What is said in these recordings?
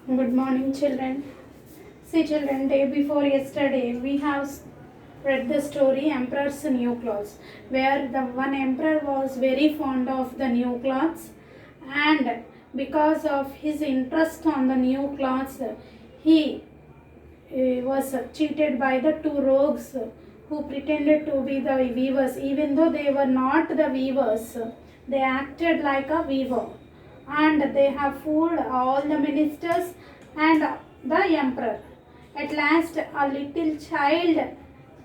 Good morning, children. See, children, day before yesterday, we have read the story Emperor's New Clothes, where the one emperor was very fond of the new clothes, and because of his interest on the new clothes, he was cheated by the two rogues who pretended to be the weavers, even though they were not the weavers. They acted like a weaver, and they have fooled all the ministers and the emperor. At last, a little child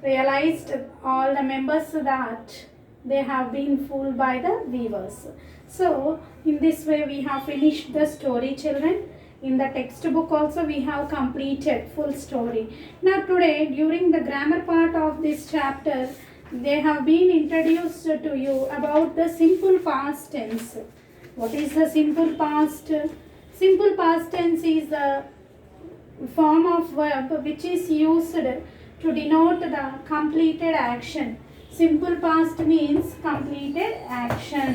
realized, all the members, that they have been fooled by the weavers. So, in this way, we have finished the story, children. In the textbook also we have completed full story. Now today, during the grammar part of this chapter, they have been introduced to you about the simple past tense. What is the simple past? Simple past tense is the form of verb which is used to denote the completed action. Simple past means completed action.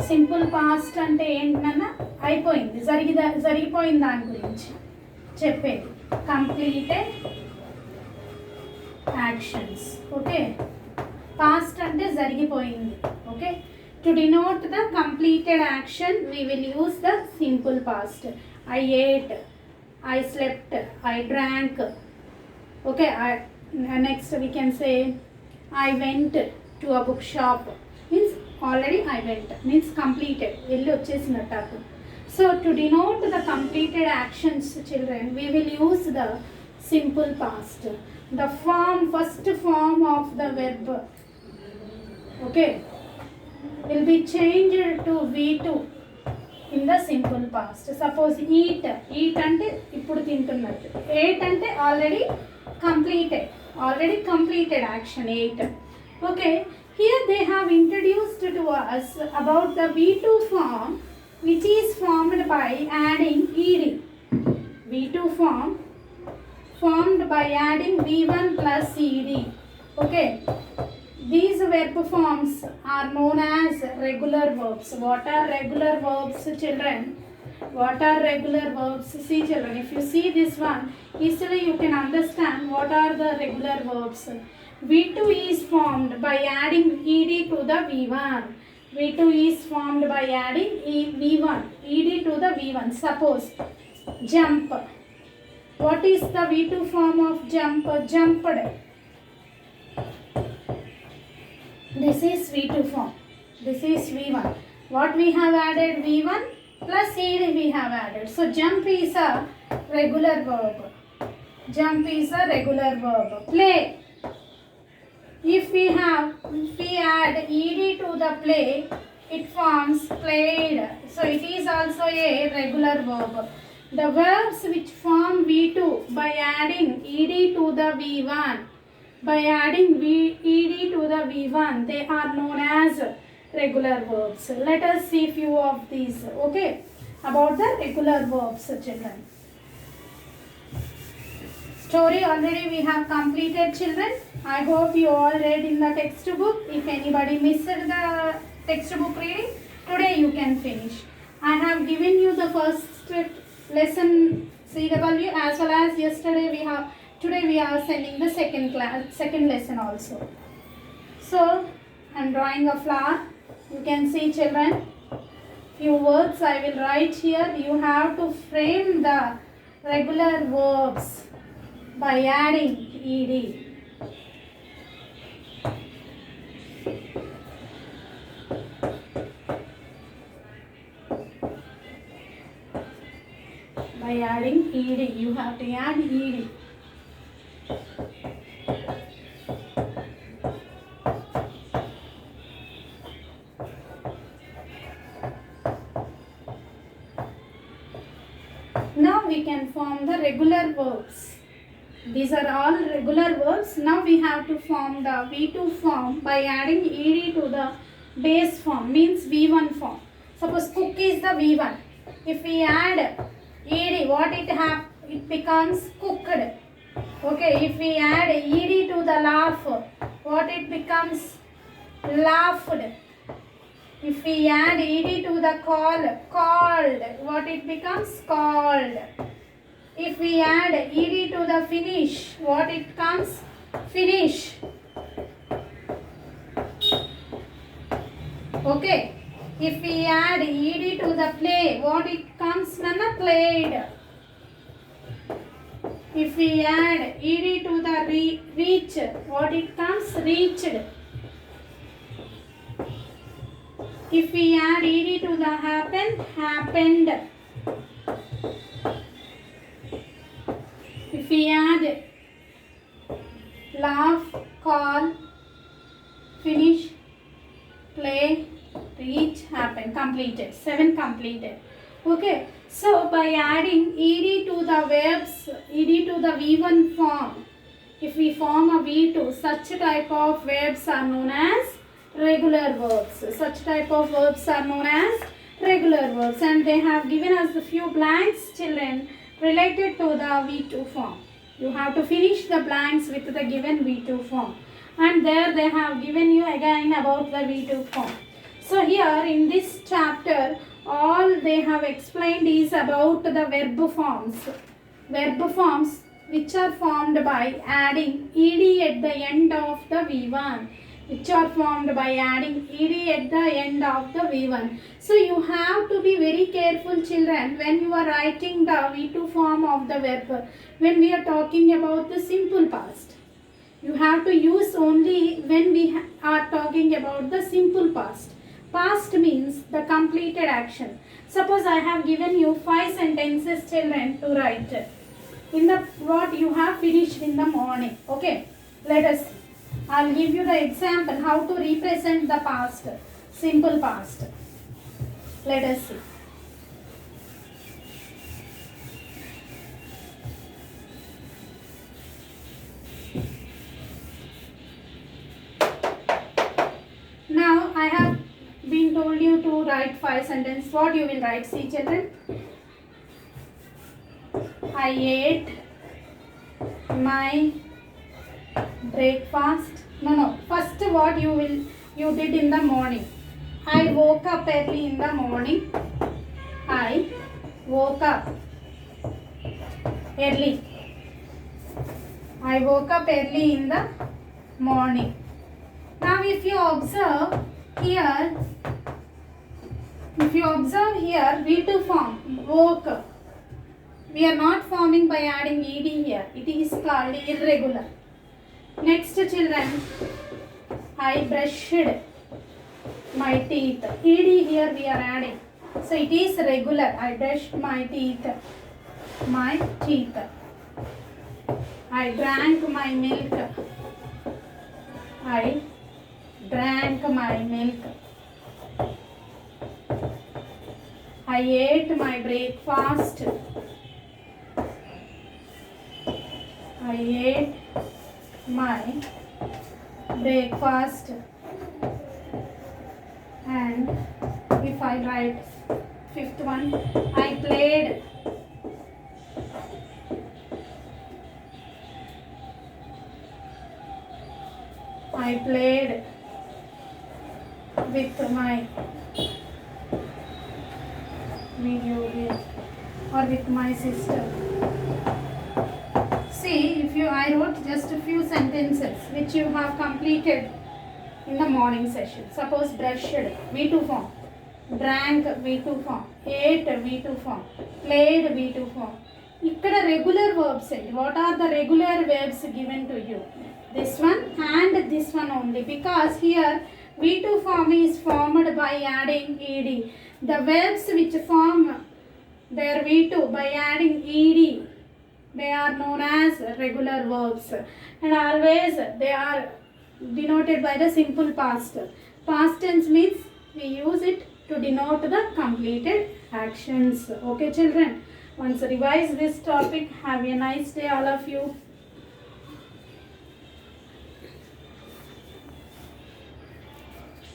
Simple past అంటే ఏంటన్నా అయిపోయింది, జరిగిపోయిన దాని గురించి చెప్పేది. Completed actions. Okay, past అంటే జరిగిపోయింది. Okay, to denote the completed action we will use the simple past. I ate, I slept, I drank. Okay, next we can say I went to a book shop. Means already I went, means completed, వెళ్ళి వచ్చేసినట్టు అప్పుడు. So to denote the completed actions, children, we will use the simple past. The first form of the verb, okay, will be changed to V2 in the simple past. Suppose eat అంటే ఇప్పుడు తింటున్నట్టు, ate అంటే already completed action, ate. Okay, here they have introduced to us about the V2 form, which is formed by adding ed. V2 form formed by adding V1 plus ed. Okay, these verb forms are known as regular verbs. What are regular verbs, children? What are regular verbs? See, children, if you see this one, easily you can understand what are the regular verbs. V2 is formed by adding ed to the V1. V2 is formed by adding V1, ed to the V1. Suppose jump. What is the V2 form of jump? Jumped. This is V2 form. This is V1. What we have added? V1 plus ed we have added. So jump is a regular verb. Jump is a regular verb. Play. If we add ed to the play, it forms played. So it is also a regular verb. The verbs which form V2 by adding ed to the V1, ed to the V1, they are known as regular verbs. Let us see few of these. Okay, about the regular verbs, children. Story already we have completed, children. I hope you all read in the textbook. If anybody missed the textbook reading, today you can finish. I have given you the first lesson CW as well as yesterday today we are sending the second lesson also. So I am drawing a flower. You can see, children, few words I will write here. You have to frame the regular verbs by adding ed. By adding ed, you have to add ed. Now we can form the regular verbs. These are all regular verbs. Now we have to form the V2 form by adding ed to the base form, means V1 form. Suppose cook is the V1. If we add ed, what it becomes? Cooked. Okay, if we add ed to the laugh, what it becomes? Laughed. If we add ed to the call, called. called. What it becomes? Called. If we add ed to the finish, what it comes? Finish. Okay. If we add ed to the play, what it comes? Nana, played. If we add ed to the reach, what it comes? Reached. If we add ed to the happen, happened. If we add laugh, call, finish, play, reach, happen, completed. 7 completed. Okay. So by adding ed to the verbs, ed to the V1 form, if we form a V2, such type of verbs are known as regular verbs. Such type of verbs are known as regular verbs, and they have given us a few blanks, children, related to the V2 form. You have to finish the blanks with the given V2 form, and there they have given you again about the V2 form. So here in this chapter, all they have explained is about the verb forms. Verb forms which are formed by adding ed at the end of the V1. Which are formed by adding ed at the end of the V1. So you have to be very careful, children, when you are writing the V2 form of the verb. When we are talking about the simple past, you have to use only when we are talking about the simple past. Past means the completed action. Suppose I have given you 5 sentences, children, to write. In the what you have finished in the morning. Okay, let us. I'll give you the example how to represent the past, simple past. Let us see. Now I have been told you to write 5 sentences. What you will write? See, children. I ate my breakfast. No. First, what you did in the morning. I woke up early in the morning. I woke up early. I woke up early in the morning. Now, if you observe here, V2 form, woke. We are not forming by adding ed here. It is called irregular. Next, children, I brushed my teeth. Ed here we are adding. So it is regular. I brushed my teeth. I drank my milk. I drank my milk. I ate my breakfast. I ate my breakfast. And if I write 5th one, I played. I played with my video game or with my sister. See, I wrote just a few sentences which you have completed in the morning session. Suppose brushed, V2 form. Drank, V2 form. Ate, V2 form. Played, V2 form. Ikkada regular verbs. What are the regular verbs given to you? This one and this one only, because here V2 form is formed by adding ed. The verbs which form their V2 by adding ed, they are known as regular verbs, and always they are denoted by the simple past. Past tense means we use it to denote the completed actions. Okay, children, once revise this topic. Have a nice day, all of you.